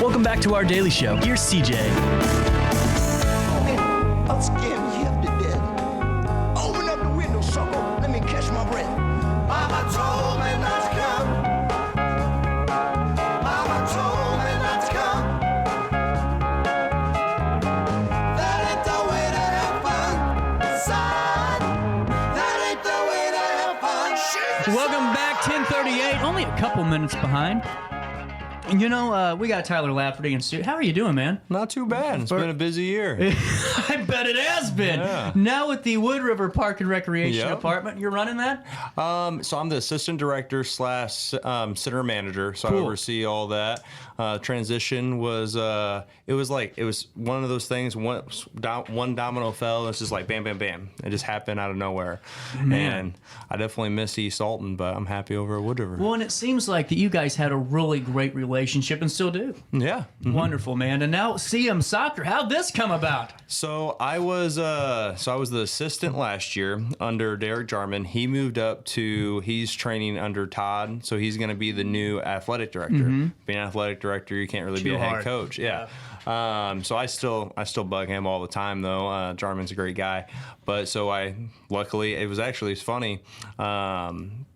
Welcome back to our daily show. Here's CJ. I'm scared half to death. Open up the window, sucker. Let me catch my breath. Mama told me not to come. Mama told me not to come. That ain't the way to have fun, son. That ain't the way to have fun. Welcome back, 10:38. Only a couple minutes behind. You know, we got Tyler Lafferty in studio. How are you doing, man? Not too bad. It's been a busy year. I bet it has been. Yeah. Now with the Wood River Park and Recreation Yep. Department, you're running that? So I'm the assistant director / center manager. So Cool. I oversee all that. Transition was it was one of those things. One domino fell. And it's just like bam, bam, bam. It just happened out of nowhere. Man. And I definitely miss East Alton, but I'm happy over at Wood River. Well, and it seems like that you guys had a really great relationship and still do. Yeah. Wonderful, man. And now CM Soccer. How'd this come about? So I was the assistant last year under Derek Jarman. He moved up to he's training under Todd, so he's going to be the new athletic director. Being an athletic director, you can't really be Too a head hard. coach. Yeah. So I still bug him all the time though. Jarman's a great guy, but luckily it was funny.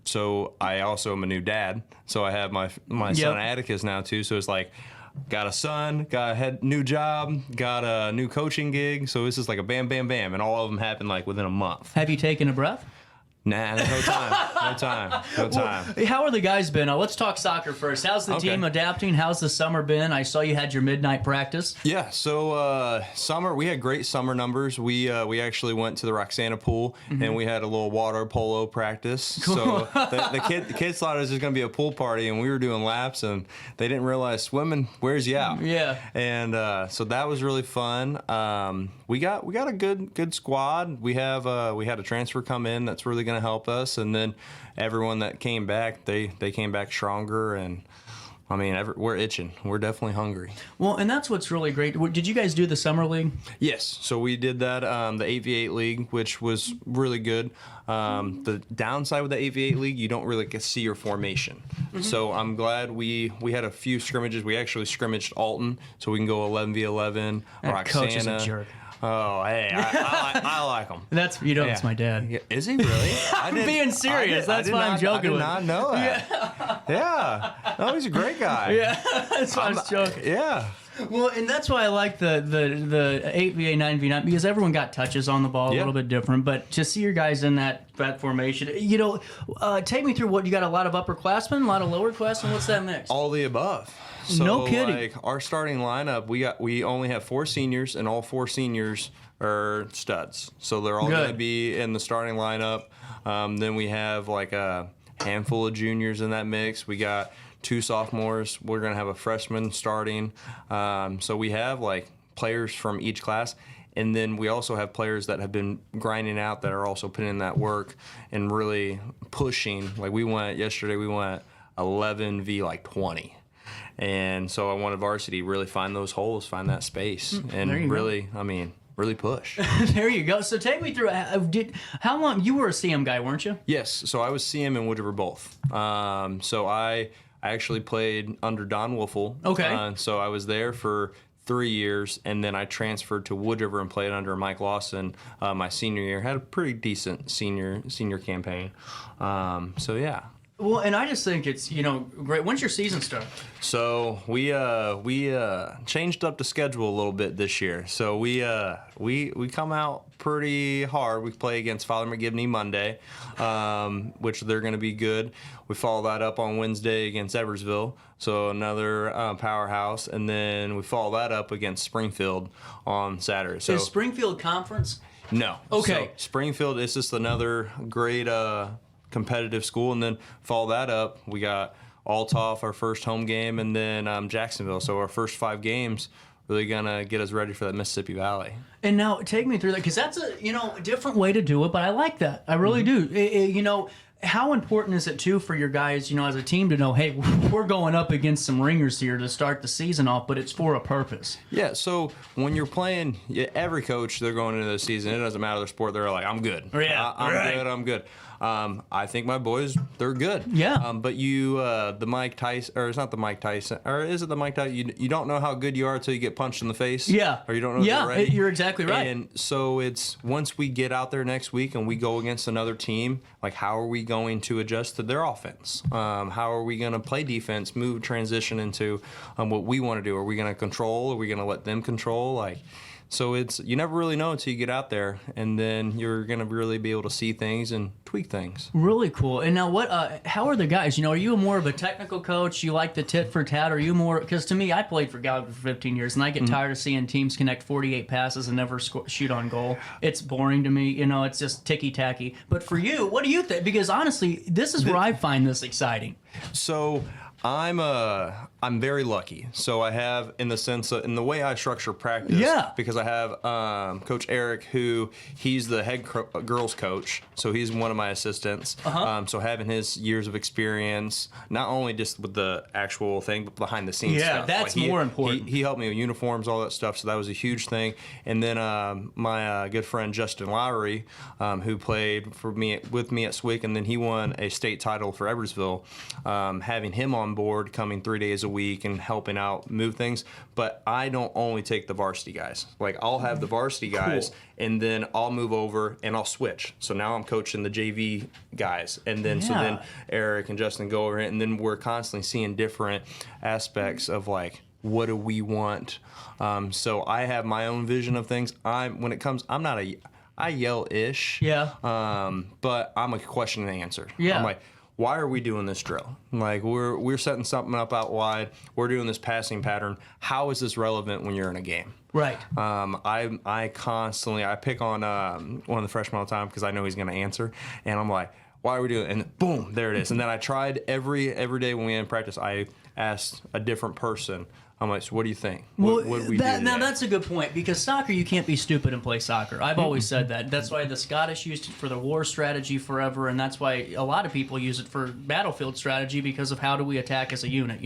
So I also am a new dad. So I have my son Atticus now too. So it's like, got a son, got a new job, got a new coaching gig. So this is like a bam, bam, bam. And all of them happened like within a month. Have you taken a breath? Nah, no time. How are the guys been? Let's talk soccer first. How's the Okay. team adapting? How's the summer been? I saw you had your midnight practice. Yeah, so summer, we had great summer numbers. We actually went to the Roxana pool, and we had a little water polo practice. So the kids thought it was just going to be a pool party, and we were doing laps, and they didn't realize swimming wears you out. Yeah. And so that was really fun. We got a good squad. We had a transfer come in that's really going to help us, and then everyone that came back, they came back stronger, and I mean we're itching. We're definitely hungry. Well, and that's what's really great. Did you guys do the summer league? Yes, so we did that, the 8v8 league, which was really good. The downside with the 8v8 league, you don't really get to see your formation. So I'm glad we had a few scrimmages. We actually scrimmaged Alton, so we can go 11v11. That coach is a jerk. Oh, hey, I like him. That's that's my dad. Yeah, is he really? I'm being serious. That's why I'm joking I did with. not know that. Yeah. No, he's a great guy. Yeah, that's why I was joking. Yeah. Well, and that's why I like the 8v8, 9v9, because everyone got touches on the ball a little bit different. But to see your guys in that formation, take me through what you got. A lot of upperclassmen, a lot of lowerclassmen. What's that mix? All the above. So, No kidding. Like our starting lineup, we only have 4 seniors, and all 4 seniors are studs. So they're all going to be in the starting lineup. Then we have like a handful of juniors in that mix. We got 2 sophomores. We're going to have a freshman starting. So we have like players from each class. And then we also have players that have been grinding out that are also putting in that work and really pushing. Like yesterday we went 11v like 20. And so I wanted varsity really find those holes, find that space, and really push. There you go. So take me through. How long you were a CM guy, weren't you? Yes. So I was CM and Wood River both. So I actually played under Don Wolfel. Okay. So I was there for 3 years, and then I transferred to Wood River and played under Mike Lawson my senior year. Had a pretty decent senior campaign. So yeah. Well, and I just think it's great. When's your season start? So we changed up the schedule a little bit this year. So we come out pretty hard. We play against Father McGivney Monday, which they're going to be good. We follow that up on Wednesday against Eversville, so another powerhouse, and then we follow that up against Springfield on Saturday. So Is Springfield Conference? No. Okay. So Springfield is just another great competitive school, and then follow that up, we got Althoff, our first home game, and then Jacksonville. So our first 5 games really gonna get us ready for that Mississippi Valley. And now take me through that, because that's a different way to do it, but I like that. I really do. How important is it too for your guys, as a team, to know, hey, we're going up against some ringers here to start the season off, but it's for a purpose. Yeah. So when you're playing, every coach, they're going into the season. It doesn't matter the sport. They're like, I'm good. Yeah, I'm good. I think my boys, they're good. Yeah. But you, the Mike Tyson, or it's not the Mike Tyson, or is it the Mike Tyson? You don't know how good you are until you get punched in the face. Yeah. Or you don't know if you're ready. You're exactly right. And so it's once we get out there next week and we go against another team, like how are we going to adjust to their offense? How are we going to play defense, move, transition into what we want to do? Are we going to control? Are we going to let them control? Like, so it's, you never really know until you get out there, and then you're going to really be able to see things and tweak things. Really cool. And now how are the guys? Are you more of a technical coach? You like the tit for tat? Or are you more, because to me, I played for Gallagher for 15 years, and I get tired of seeing teams connect 48 passes and never shoot on goal. It's boring to me. It's just ticky-tacky. But for you, what do you think? Because honestly, this is where I find this exciting. So I'm very lucky. So I have, in the sense of, in the way I structure practice, because I have Coach Eric, who he's the head girls coach, so he's one of my assistants. So having his years of experience, not only just with the actual thing, but behind the scenes stuff. Yeah, that's more important. He helped me with uniforms, all that stuff, so that was a huge thing. And then my good friend Justin Lowry, who played with me at Swick, and then he won a state title for Edwardsville, having him on board, coming 3 days a week and helping out move things. But I don't only take the varsity guys. Like, I'll have the varsity guys, and then I'll move over and I'll switch. So now I'm coaching the JV guys, and then so then Eric and Justin go over it, and then we're constantly seeing different aspects of, like, what do we want. So I have my own vision of things. I yell-ish. But I'm a question and answer. I'm like, why are we doing this drill? Like, we're setting something up out wide. We're doing this passing pattern. How is this relevant when you're in a game? Right. I constantly pick on one of the freshmen all the time because I know he's going to answer, and I'm like, why are we doing it? And boom, there it is. And then I tried every day when we had practice, I asked a different person. I'm like, so what do you think? What would we do today? Now, that's a good point, because soccer, you can't be stupid and play soccer. I've always said that. That's why the Scottish used it for the war strategy forever, and that's why a lot of people use it for battlefield strategy, because of how do we attack as a unit,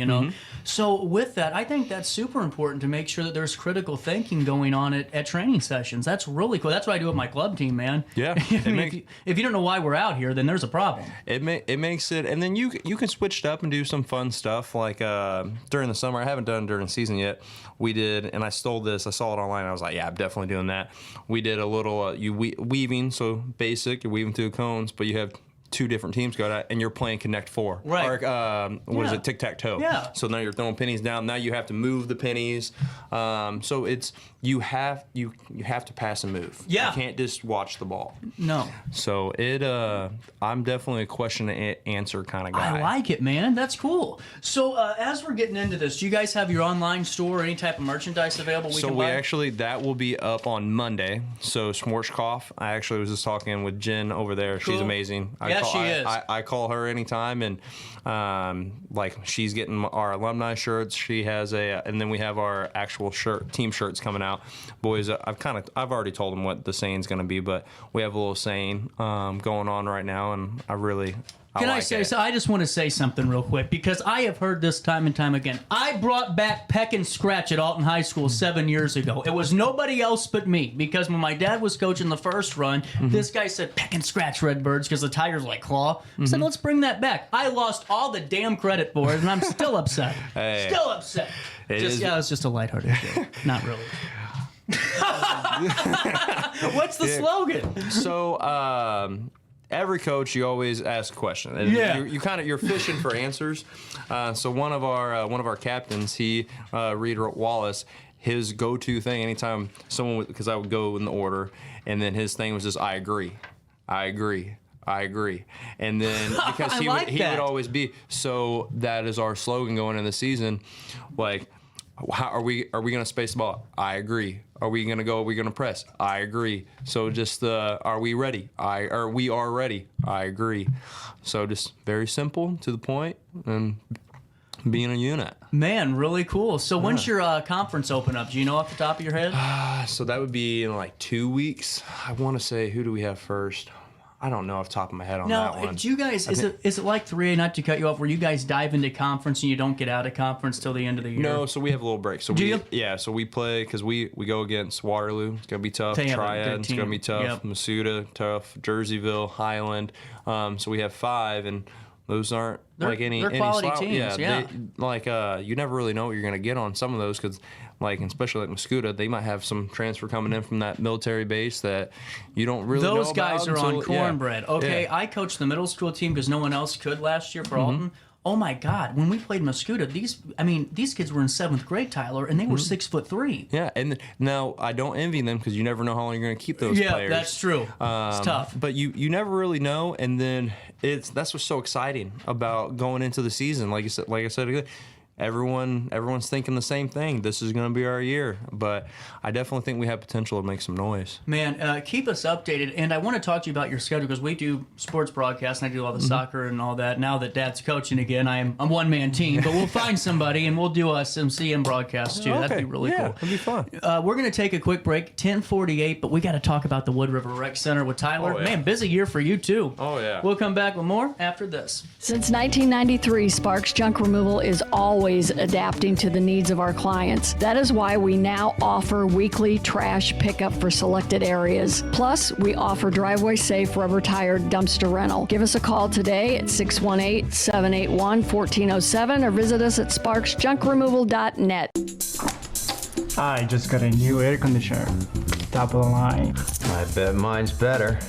So with that, I think that's super important to make sure that there's critical thinking going on at training sessions. That's really cool. That's what I do with my club team, man. Yeah. If you don't know why we're out here, then there's a problem. It makes it, and then you can switch it up and do some fun stuff, like during the summer. I haven't done it during the season yet. We did, and I stole this. I saw it online. I was like, yeah, I'm definitely doing that. We did a little weaving, so basic. You're weaving through the cones, but you have two different teams go at, and you're playing Connect Four. Right. Or, what is it? Tic-tac-toe. Yeah. So now you're throwing pennies down. Now you have to move the pennies. So it's you have to pass and move. Yeah. You can't just watch the ball. No. So I'm definitely a question and answer kind of guy. I like it, man. That's cool. So as we're getting into this, do you guys have your online store or any type of merchandise available we can buy? That will be up on Monday. So Schwarzkopf, I actually was just talking with Jen over there. Cool. She's amazing. She is. I call her anytime, and like, she's getting our alumni shirts. She has and then we have our actual team shirts coming out. Boys, I've already told them what the saying's going to be, but we have a little saying going on right now, and so I just want to say something real quick, because I have heard this time and time again. I brought back Peck and Scratch at Alton High School 7 years ago. It was nobody else but me, because when my dad was coaching the first run, this guy said, Peck and Scratch, Redbirds, because the Tigers like claw. I said, let's bring that back. I lost all the damn credit for it, and I'm still upset. Still upset. It's just a lighthearted joke. Not really. What's the slogan? So, every coach, you always ask a question, and you're fishing for answers. So one of our captains, Reed Wallace, his go-to thing anytime someone, because I would go in the order, and then his thing was just, I agree, and then because he would always be, so that is our slogan going in the season, like, how are we going to space the ball? I agree. Are we going to press? I agree. So just are we ready? We are ready. I agree. So just very simple, to the point, and being a unit. Man, really cool. So when's your conference open up? Do you know off the top of your head? So that would be in like 2 weeks. I want to say, who do we have first? I don't know off the top of my head on Now, that one. do you guys, is it like 3A, not to cut you off, where you guys dive into conference and you don't get out of conference till the end of the year? No, so we have a little break. So Do you? Yeah, so we play because we go against Waterloo. It's gonna be tough. They have a Triad. good It's gonna team. be tough. Yep. Masuda, tough. Jerseyville, Highland. So we have 5, and those aren't like any quality style. teams. Yeah. You never really know what you're gonna get on some of those because, especially like Masuda, they might have some transfer coming in from that military base that you don't really know Those about guys are on until- cornbread. yeah. Okay, Yeah. I coached the middle school team because no one else could last year for Alton. Oh my God! When we played Muscuda, these kids were in 7th grade, Tyler, and they were 6'3". Yeah, and now I don't envy them because you never know how long you're going to keep those Yeah, players. that's true. It's tough. But you never really know, and then that's what's so exciting about going into the season. Like I said, everyone's thinking the same thing. This is going to be our year, but I definitely think we have potential to make some noise. Man, keep us updated. And I want to talk to you about your schedule because we do sports broadcasts and I do all the soccer and all that. Now that Dad's coaching again, I'm one-man team, but we'll find somebody and we'll do some CM broadcasts too. That'd be really cool. That'd be fun. We're going to take a quick break, 10:48, but we got to talk about the Wood River Rec Center with Tyler. Oh, yeah. Man, busy year for you too. Oh, yeah. We'll come back with more after this. Since 1993, Sparks Junk Removal is always adapting to the needs of our clients. That is why we now offer weekly trash pickup for selected areas. Plus, we offer driveway-safe rubber-tired dumpster rental. Give us a call today at 618-781-1407 or visit us at sparksjunkremoval.net. I just got a new air conditioner. Top of the line. I bet mine's better.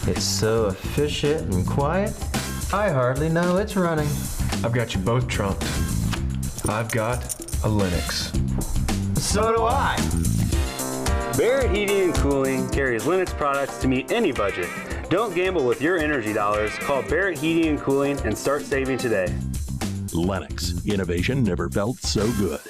It's so efficient and quiet, I hardly know it's running. I've got you both trumped. I've got a Linux. So do I. Barrett Heating and Cooling carries Linux products to meet any budget. Don't gamble with your energy dollars. Call Barrett Heating and Cooling and start saving today. Lennox. Innovation never felt so good.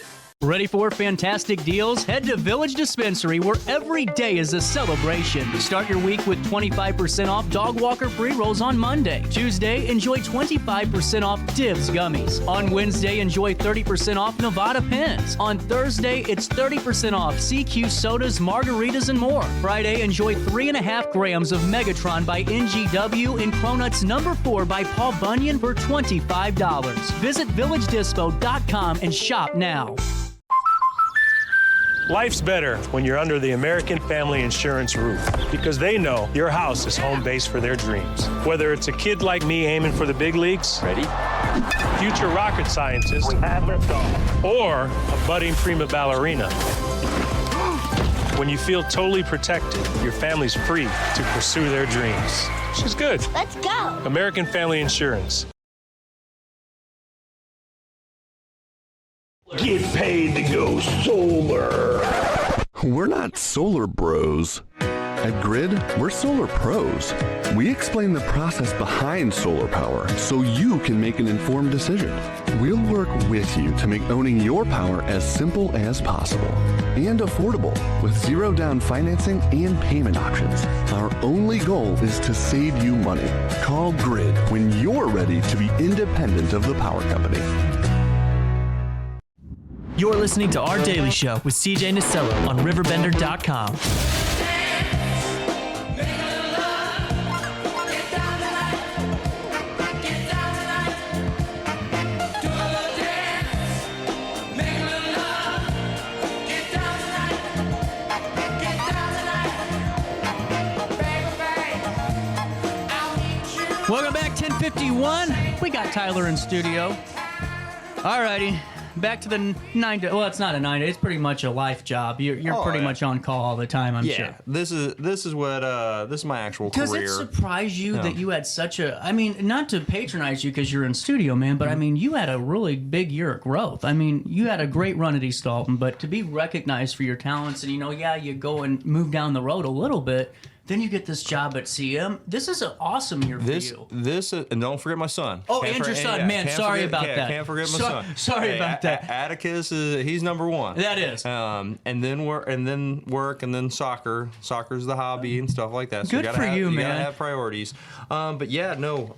Ready for fantastic deals? Head to Village Dispensary, where every day is a celebration. Start your week with 25% off Dog Walker pre-rolls on Monday. Tuesday, enjoy 25% off Divs gummies. On Wednesday, enjoy 30% off Nevada pens. On Thursday, it's 30% off CQ sodas, margaritas, and more. Friday, enjoy 3.5 grams of Megatron by NGW and Cronuts number 4 by Paul Bunyan for $25. Visit VillageDispo.com and shop now. Life's better when you're under the American Family Insurance roof because they know your house is home base for their dreams. Whether it's a kid like me aiming for the big leagues, ready? Future rocket scientist, or a budding prima ballerina. When you feel totally protected, your family's free to pursue their dreams. She's good. Let's go. American Family Insurance. Get paid to go solar. We're not solar bros. At Grid, we're solar pros. We explain the process behind solar power so you can make an informed decision. We'll work with you to make owning your power as simple as possible and affordable with zero down financing and payment options. Our only goal is to save you money. Call Grid when you're ready to be independent of the power company. You're listening to Our Daily Show with CJ Nasello on RiverBender.com. Welcome back, 10:51. We got Tyler in studio. All righty. Back to the 9 to, well, it's not a 9 to, it's pretty much a life job. You're pretty much on call all the time, I'm sure. This is my actual career. Does it surprise you that you had such a, I mean, not to patronize you because you're in studio, man, but I mean, you had a really big year of growth. I mean, you had a great run at East Alton, but to be recognized for your talents and, you go and move down the road a little bit, then you get this job at CM. This is an awesome year for you. And don't forget my son. Oh, and your son. Man, sorry about that. Can't forget my son. Sorry about that. Atticus he's number one. That is. And then work, and then soccer. Soccer's the hobby and stuff like that. So Good for you, man. You gotta have priorities. But yeah, no,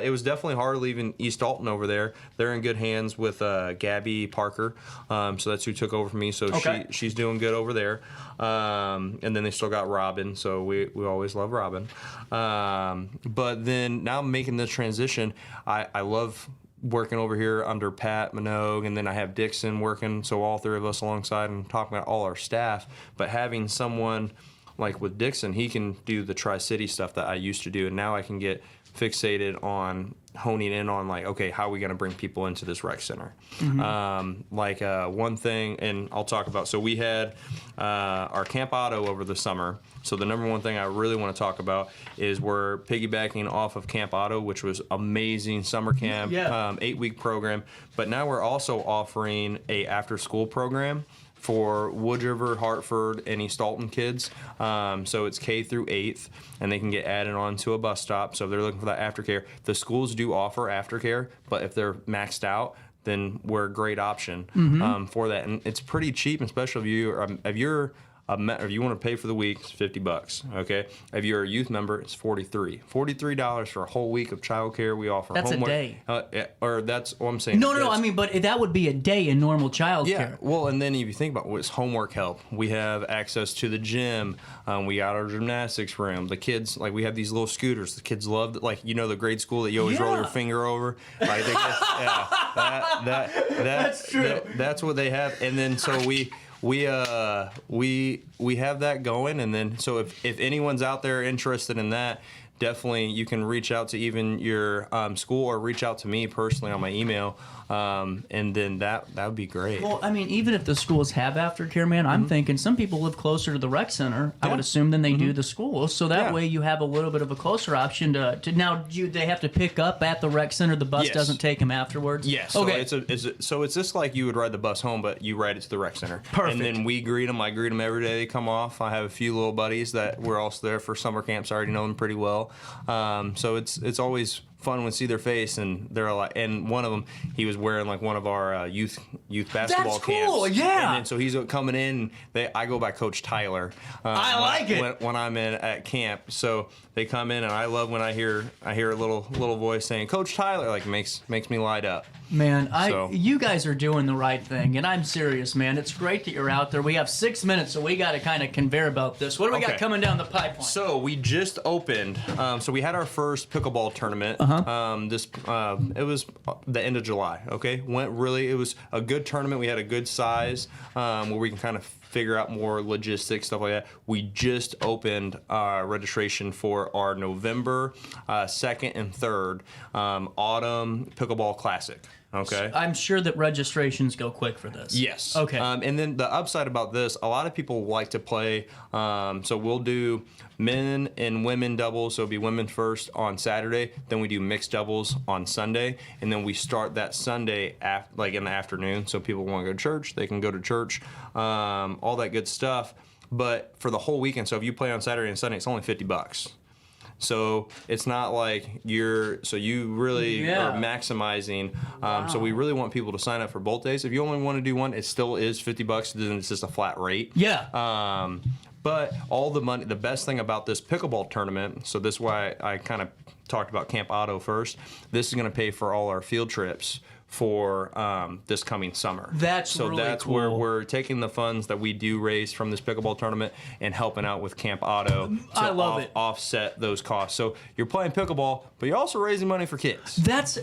it was definitely hard leaving East Alton over there. They're in good hands with Gabby Parker. So that's who took over from me. So she's doing good over there. And then they still got Robin. So we always love Robin. But then now I'm making this transition. I love working over here under Pat Minogue, and then I have Dixon working, so all three of us alongside and talking about all our staff. But having someone like with Dixon, he can do the Tri-City stuff that I used to do, and now I can get fixated on honing in on like, okay, how are we going to bring people into this rec center? One thing, and I'll talk about, so we had our Camp Auto over the summer. So the number one thing I really want to talk about is we're piggybacking off of Camp Auto, which was amazing summer camp, 8-week program. But now we're also offering a after-school program for Wood River, Hartford, and East Alton kids. So it's K through 8th, and they can get added on to a bus stop. So if they're looking for that aftercare, the schools do offer aftercare, but if they're maxed out, then we're a great option for that. And it's pretty cheap, especially if you want to pay for the week, it's $50. Okay, if you're a youth member, it's $43 for a whole week of childcare. We offer that's homework. A day. Or that's what I'm saying. No. I mean, but that would be a day in normal childcare. Yeah. Well, and then if you think about what's homework help, we have access to the gym. We got our gymnastics room. The kids, like, we have these little scooters. The kids love it. Like, the grade school that you always roll your finger over. Like, that's true. That's what they have. And then so we have that going, and then so if anyone's out there interested in that, definitely you can reach out to even your school or reach out to me personally on my email, and then that would be great. Well, I mean, even if the schools have aftercare, man, I'm thinking some people live closer to the rec center, I would assume, than they do the schools. So that way you have a little bit of a closer option to now. They have to pick up at the rec center. The bus doesn't take them afterwards. Yes. Okay. So it's just like you would ride the bus home, but you ride it to the rec center. Perfect. And then we greet them. I greet them every day they come off. I have a few little buddies that were also there for summer camps. I already know them pretty well. So it's always fun when we see their face, and they're like, and one of them, he was wearing like one of our youth basketball That's cool, camps. yeah. And then so he's coming in. I go by Coach Tyler. I like it when I'm in at camp. So they come in, and I love when I hear a little voice saying Coach Tyler. Like makes me light up. Man, you guys are doing the right thing, and I'm serious, man. It's great that you're out there. We have 6 minutes, so we got to kind of conveyor belt this. What do we got coming down the pipeline? So we just opened. So we had our first pickleball tournament. It was the end of July. Okay, it was a good tournament. We had a good size where we can kind of figure out more logistics, stuff like that. We just opened registration for our November 2nd and 3rd Autumn Pickleball Classic. Okay. I'm sure that registrations go quick for this. Yes. Okay. And then the upside about this, a lot of people like to play. So we'll do men and women doubles. So it'll be women first on Saturday. Then we do mixed doubles on Sunday. And then we start that Sunday in the afternoon. So people want to go to church, they can go to church, all that good stuff. But for the whole weekend, so if you play on Saturday and Sunday, it's only $50. So it's not like you really are maximizing. So we really want people to sign up for both days. If you only want to do one, it still is $50. Then it's just a flat rate. Yeah. But all the money, the best thing about this pickleball tournament, so this is why I kind of talked about Camp Auto first. This is going to pay for all our field trips for this coming summer. That's really cool. Where we're taking the funds that we do raise from this pickleball tournament and helping out with Camp Auto to offset those costs. So you're playing pickleball, but you're also raising money for kids. That's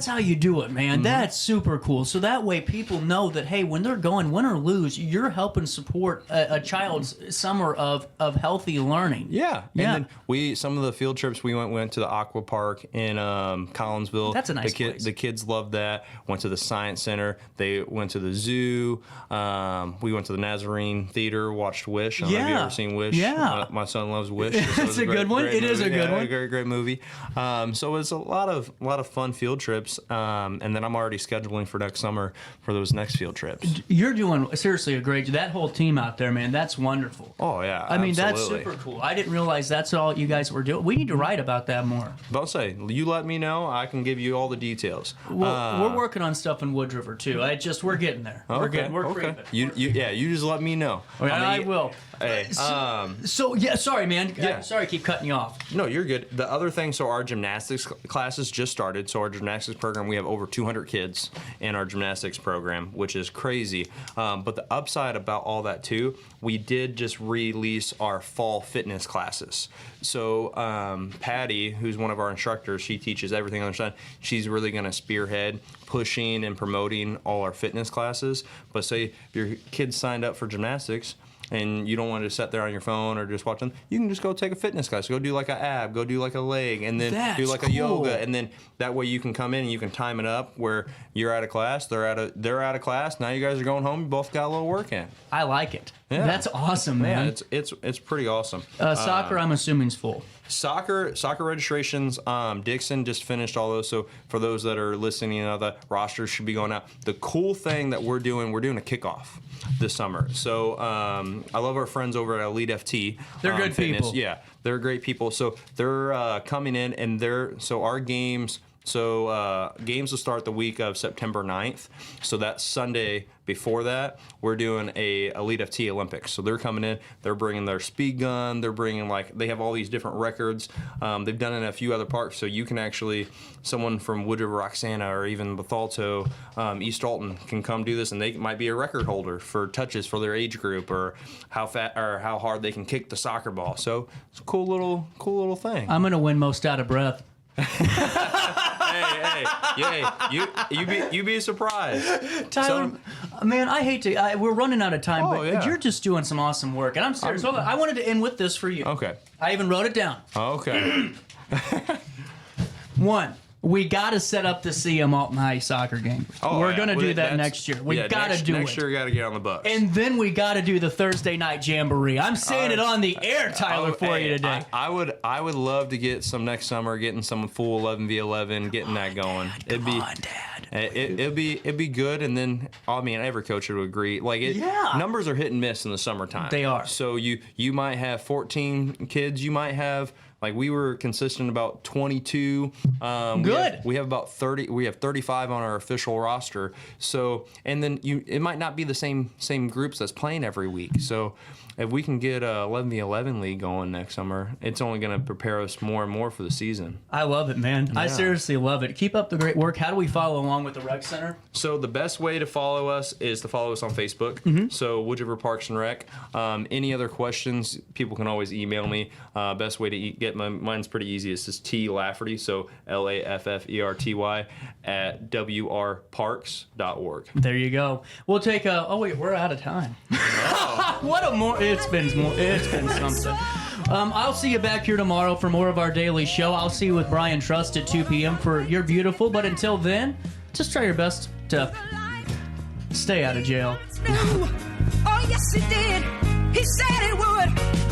how you do it, man. That's super cool. So that way people know that, hey, when they're going, win or lose, you're helping support a child's summer of healthy learning. Yeah. And then some of the field trips we went to the Aqua Park in Collinsville. That's a nice place. The kids loved that. Went to the Science Center. They went to the zoo. We went to the Nazarene Theater, watched Wish. I don't know if you ever seen Wish. Yeah. My son loves Wish. It's a good one. It is a good one. Great movie. So it's a lot of fun field trips. And then I'm already scheduling for next summer for those next field trips. You're doing seriously a great job. That whole team out there, man, that's wonderful. Oh, yeah. I mean, absolutely. that's super cool. I didn't realize that's all you guys were doing. We need to write about that more. But I'll say, you let me know. I can give you all the details. Well, we're working on stuff in Wood River too. We're getting there. We're creeping. You just let me know. I will. Hey, sorry, man. Yeah. Sorry, I keep cutting you off. No, you're good. The other thing, so our gymnastics classes just started. So our gymnastics program, we have over 200 kids in our gymnastics program, which is crazy. But the upside about all that too, we did just release our fall fitness classes. So Patty, who's one of our instructors, she teaches everything on the side. She's really going to spearhead pushing and promoting all our fitness classes. But say if your kids signed up for gymnastics, and you don't want to sit there on your phone or just watch them, you can just go take a fitness class. Go do like an ab, go do like a leg, and then do like a yoga, and then that way you can come in and you can time it up where you're out of class, they're out of class. Now you guys are going home. You both got a little work in. I like it. Yeah. That's awesome, man. Yeah, it's pretty awesome. Soccer, I'm assuming, is full. Soccer registrations, Dixon just finished all those. So for those that are listening, the rosters should be going out. The cool thing that we're doing a kickoff this summer. So I love our friends over at Elite FT. They're good fitness. people. Yeah, they're great people. So they're coming in, and our games. So games will start the week of September 9th. So that Sunday before that, we're doing a Elite FT Olympics. So they're coming in, they're bringing their speed gun, they're bringing they have all these different records. They've done it in a few other parks, so you can actually, someone from Wood River, Roxana, or even Bethalto, East Alton can come do this, and they might be a record holder for touches for their age group, or how hard they can kick the soccer ball. So it's a cool little thing. I'm gonna win most out of breath. You be surprised, Tyler. Man, I hate to. We're running out of time, but you're just doing some awesome work, and I'm serious. I wanted to end with this for you. Okay. I even wrote it down. Okay. 1. We got to set up the CM Alton High soccer game. We're going to do that next year. We got to do it. Next year, we got to get on the bus. And then we got to do the Thursday night jamboree. I'm saying it on the air, Tyler, for you today. I would love to get some next summer, getting some full 11v11, getting that going. It'd be good. And then, every coach would agree. Numbers are hit and miss in the summertime. They are. So you might have 14 kids. You might have. We were consistent about 22. Good. We have about 30. We have 35 on our official roster. So, and then it might not be the same groups that's playing every week. So, if we can get a 11v11 league going next summer, it's only going to prepare us more and more for the season. I love it, man. Yeah. I seriously love it. Keep up the great work. How do we follow along with the Rec Center? So the best way to follow us is to follow us on Facebook. Mm-hmm. So Wood River Parks and Rec. Any other questions, people can always email me. Best way to get mine's pretty easy. It's just T Lafferty, so Lafferty at wrparks.org. There you go. We'll take a. Oh wait, we're out of time. Oh. What a more. It's been something. I'll see you back here tomorrow for more of our daily show. I'll see you with Brian Trust at 2 p.m. for You're Beautiful. But until then, just try your best to stay out of jail. Oh yes, he did. He said it would.